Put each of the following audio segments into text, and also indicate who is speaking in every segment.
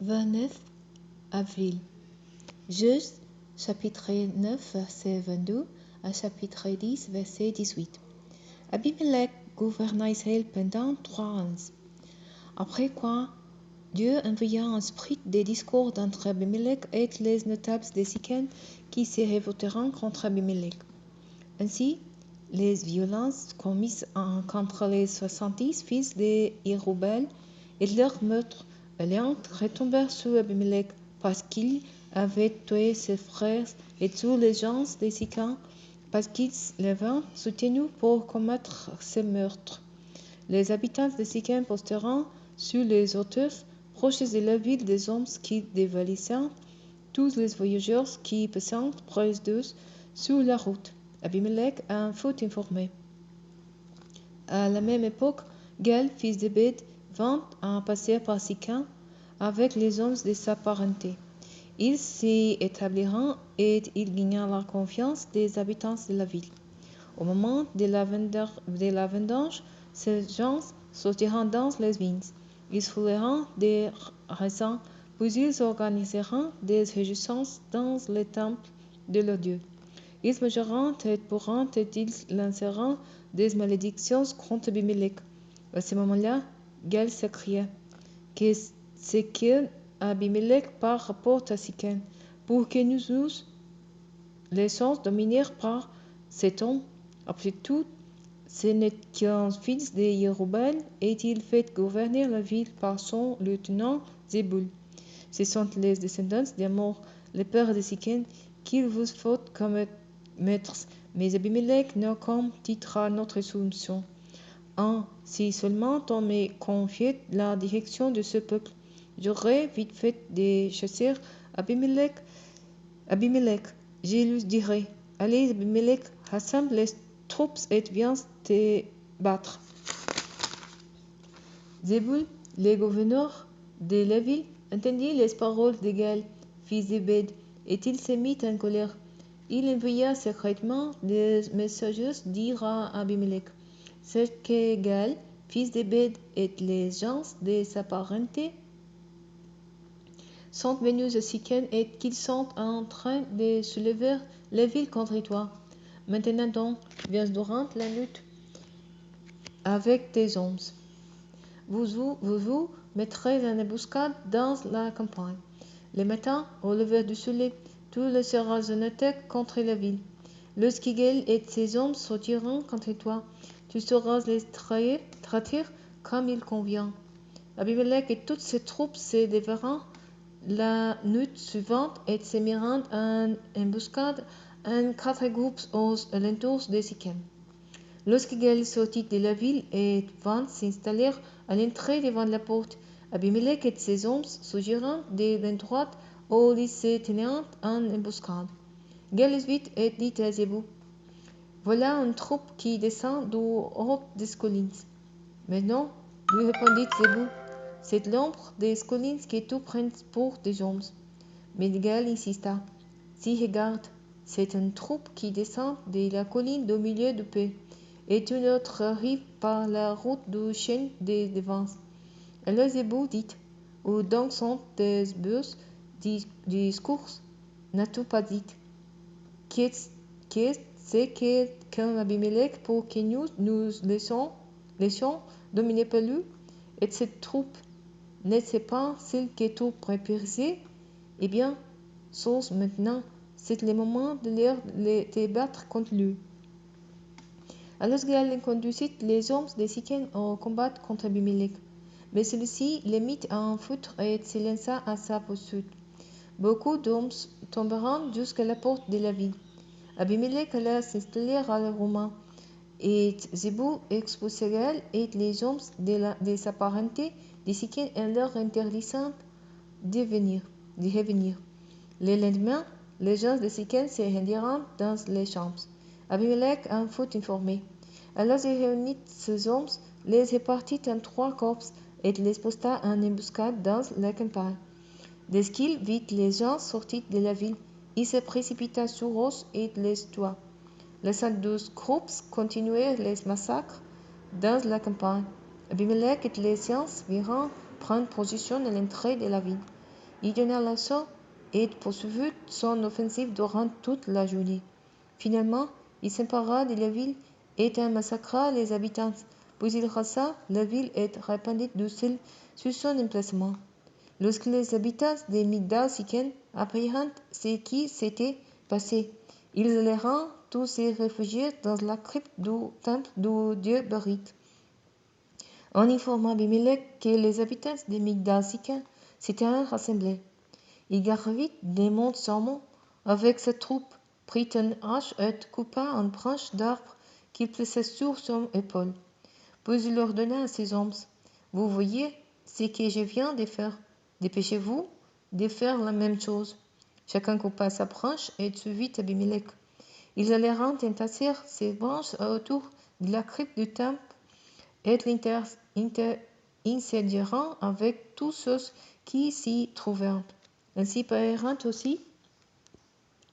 Speaker 1: 29 avril. Juste, chapitre 9, verset 22 à chapitre 10, verset 18. Abimelech gouverna Israël pendant 3 ans. Après quoi, Dieu envoya ensuite des discours entre Abimelech et les notables de Sichem qui se révolteront contre Abimelech. Ainsi, les violences commises contre les 70 fils de Jéroboam et leur meurtre valiant retombèrent sur Abimelech parce qu'il avait tué ses frères et tous les gens de Sichem parce qu'ils l'avaient soutenu pour commettre ces meurtres. Les habitants de Sichem postèrent sur les hauteurs proches de la ville des hommes qui dévalissaient tous les voyageurs qui passaient près d'eux sur la route. Abimelech en fut informé. À la même époque, Gal, fils d'Ebed, vint à passer par Sichem avec les hommes de sa parenté. Ils s'y établirent et il gagna la confiance des habitants de la ville. Au moment de la vendange, ces gens sortirent dans les vignes. Ils foulèrent des raisins, puis ils organisèrent des réjouissances dans les temples de leur Dieu. Ils mangeront et boiront et ils lancèrent des malédictions contre Abimelech. À ce moment-là, Gal s'écria: Qu'est-ce que Abimelech par rapport à Sichem, pour que nous nous laissions dominer par cet homme? Après tout, ce n'est qu'un fils de Jéroboam, et il fait gouverner la ville par son lieutenant Zébul. Ce sont les descendants d'Amor, le père de Sichem, qu'il vous faut comme maîtres, mais Abimelech ne comtitra notre soumission. Si seulement on me confiait la direction de ce peuple, j'aurais vite fait de chasser Abimelech. Je lui dirai: Allez, Abimelech, rassemble les troupes et viens te battre. Zébul, le gouverneur de la ville, entendit les paroles de Gal, fils d'Ebed, et il se mit en colère. Il envoya secrètement des messagers dire à Abimelech: C'est que Gal, fils d'Ebed, et les gens de sa parenté sont venus à Sichem et qu'ils sont en train de soulever la ville contre toi. Maintenant donc, viens durant la lutte avec tes hommes. Vous mettrez en embuscade dans la campagne. Le matin, au lever du soleil, tu lanceras une attaque contre la ville. Lorsqu'Igel et ses hommes sortiront contre toi, tu sauras les trahir comme il convient. Abimelech et toutes ses troupes se déverront la nuit suivante et se mirent en embuscade en 4 groupes aux alentours de Sichem. Lorsqu'Igel sortit de la ville et vint s'installer à l'entrée devant la porte, Abimelech et ses hommes surgirent de l'endroit où ils se tenaient en embuscade. Gal vite et dit à Zébul: Voilà une troupe qui descend du haut des collines. Mais non, lui répondit Zébul, c'est l'ombre des collines que tu prends pour des hommes. Mais Gal insista: Si, regarde, c'est une troupe qui descend de la colline du milieu du pays, et une autre arrive par la route du chêne de devant. Alors Zébul dit: Où donc sont tes bus discours? N'as-tu pas dit? Qu'est-ce qu'un Abimelech pour que nous laissions dominer par lui? Et cette troupe, n'est-ce pas celle que tu préparais? Eh bien, chose maintenant, c'est le moment de te battre contre lui. Alors Gal conduisit les hommes de Sichem au combat contre Abimelech. Mais celui-ci les mit en fuite et se lança à sa poursuite. Beaucoup d'hommes tomberont jusqu'à la porte de la ville. Abimelech alla s'installer à la Roma, et Zébul expulsa Gal et les hommes de sa parenté de Sichem en leur interdisant de revenir. Le lendemain, les gens de Sichem se rendirent dans les champs. Abimelech en fut informé. Alors il réunit ses hommes, les répartit en 3 corps et les posta en embuscade dans la campagne. Dès qu'il vit les gens sortir de la ville, il se précipita sur eux et les tua. Les 112 groupes continuèrent les massacres dans la campagne. Abimelech et les siens virent prendre position à l'entrée de la ville. Il donna l'assaut et poursuivit son offensive durant toute la journée. Finalement, il s'empara de la ville et en massacra les habitants, puis il rasa la ville et répandit du sel sur son emplacement. Lorsque les habitants de Migdal-Siken apprirent ce qui s'était passé, ils allèrent tous se réfugier dans la crypte du temple du dieu Barit. On informa Abimelech que les habitants de Migdal-Siken s'étaient rassemblés. Il gravit des monts Salmon avec sa troupe, prit une hache et coupa une branche d'arbre qu'il plaça sur son épaule. Puis il ordonna à ses hommes, « Vous voyez ce que je viens de faire. Dépêchez-vous de faire la même chose. » Chacun coupa sa branche et suivit Abimelech. Ils allèrent entasser ces branches autour de la crypte du temple et l'incendièrent avec tous ceux qui s'y trouvèrent. Ainsi périrent aussi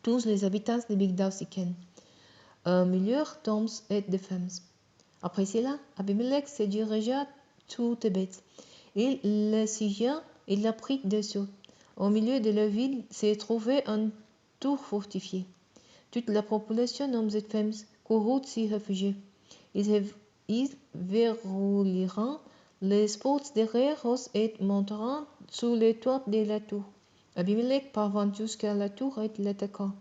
Speaker 1: tous les habitants de Migdal-Siken, milliers d'hommes et de femmes. Après cela, Abimelech se dirigea sur Thébès. Il l'assigna et la prit d'assaut. Au milieu de la ville se trouvait un tour fortifié. Toute la population, hommes et femmes, courut s'y réfugier. Ils verrouillèrent les portes derrière eux et montèrent sur les toits de la tour. Abimelech parvint jusqu'à la tour et l'attaqua.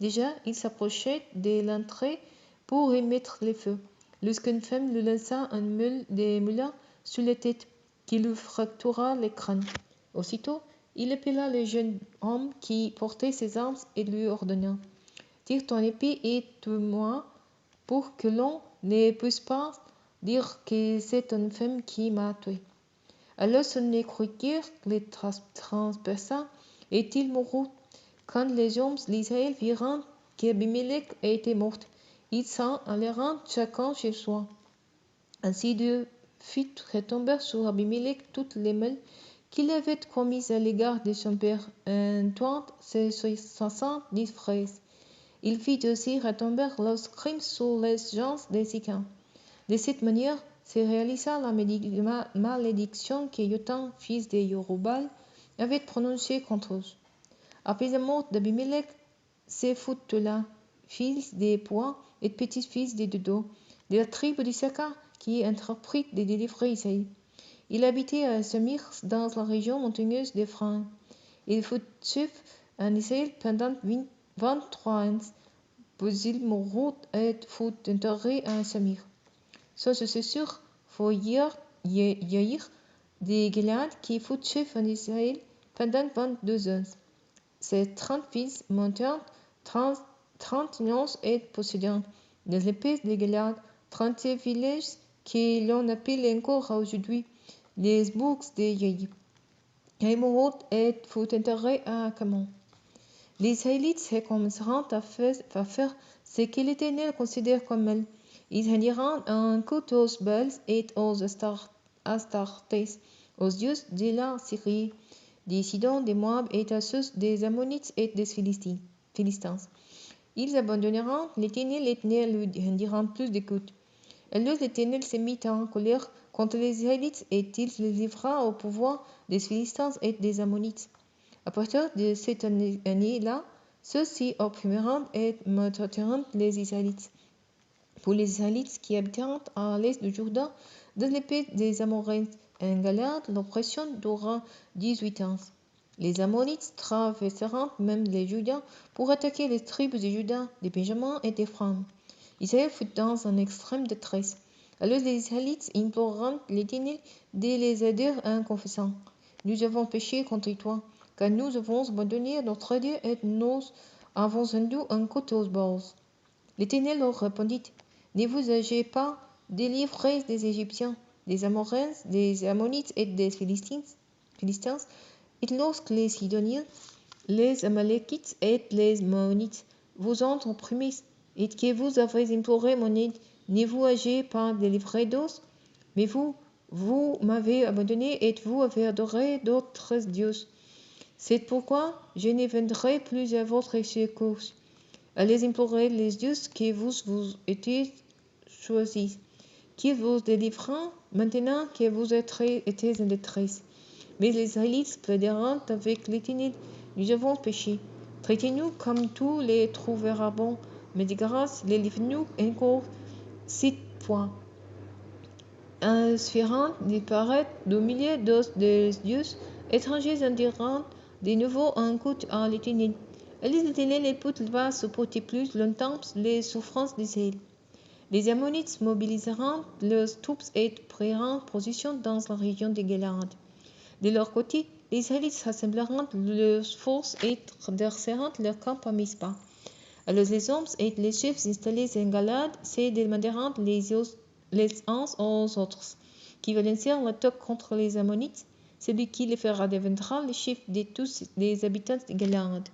Speaker 1: Déjà, il s'approchait de l'entrée pour y mettre le feu, lorsqu'une femme lui lança un meule de moulin sur la tête, qui lui fractura le crâne. Aussitôt, il appela le jeune homme qui portait ses armes et lui ordonna, « Tire ton épée et tue-moi, pour que l'on ne puisse pas dire que c'est une femme qui m'a tué. » Alors son écriture le transperça et il mourut. Quand les hommes d'Israël virent qu'Abimelech était mort, ils s'en allèrent chacun chez soi. Ainsi Dieu fit retomber sur Abimelech toutes les mal qu'il avait commises à l'égard de son père, en toutes ses 70 frères. Il fit aussi retomber leurs crimes sur les gens de Sican. De cette manière se réalisa la malédiction que Jotham, fils de Jerubbaal, avait prononcée contre eux. Après la mort d'Abimelech, Shephuthela, fils de Poa et petit-fils de Dodo, de la tribu d'Issachar, qui entreprit de délivrer Israël. Il habitait à Samir, dans la région montagneuse d'Éphraïm. Il fut chef en Israël pendant 23 ans, puis il mourut et fut enterré à Samir. Son successeur fut Yair de Gilead, qui fut chef en Israël pendant 22 ans. Ses 30 fils montèrent 30 ans et possédèrent dans les pays de Gilead 30 villages que l'on appelle encore aujourd'hui les bourgs de Yair. Il mourut et fut enterré à Camon. Les Israélites recommenceront à faire ce que l'Éternel considère comme mal. Ils rendirent un culte aux Baals et aux Astartés, aux dieux de la Syrie, des Sidon, des Moab et à ceux des Ammonites et des Philistins. Ils abandonneront l'Éternel et ne lui rendiront plus de culte. Alors l'Éternel se mit en colère contre les Israélites et il les livra au pouvoir des Philistins et des Ammonites. À partir de cette année-là, ceux-ci opprimeront et maltraiteront les Israélites. Pour les Israélites qui habiteront à l'est du Jourdain, dans les pays des Amoréens en Galade, l'oppression dura 18 ans. Les Ammonites traverseront même les Jourdains pour attaquer les tribus de Juda, de Benjamin et d'Éphraïm. Israël fut dans une extrême détresse. Alors les Israélites implorèrent l'Éternel de les aider en confessant, « Nous avons péché contre toi, car nous avons abandonné notre Dieu et nous avons rendu un culte aux Baals. » L'Éternel leur répondit, « Ne vous ai-je pas délivré des Égyptiens, des Amoréens, des Ammonites et des Philistins? Et lorsque les Sidoniens, les Amalékites et les Maonites vous ont opprimés, et que vous avez imploré mon aide, ne vous ai-je pas délivré d'eux? Mais vous m'avez abandonné et vous avez adoré d'autres dieux. C'est pourquoi je ne viendrai plus à votre secours. Allez implorer les dieux que vous étiez choisis, qu'ils vous délivrent maintenant que vous êtes en détresse. Mais les Israélites plaidèrent avec l'Éternel, nous avons péché. Traitez-nous comme tous les trouvera bon, mais de grâce, élève-nous encore 7 points. Inspirant de paraître au milieu des dieux étrangers indifférents, de nouveau un culte à l'Éternel. Et l'Éternel ne peut pas supporter plus longtemps les souffrances d'Israël. Les Ammonites mobiliseront leurs troupes et priront position dans la région de Galaad. De leur côté, les Israélites rassembleront leurs forces et dresseront leur camp à Mispa. Alors les hommes et les chefs installés en Galaad se demanderont les uns aux autres, qui va lancer l'attaque contre les Ammonites. Celui qui les fera deviendra le chef de tous les habitants de Galaad.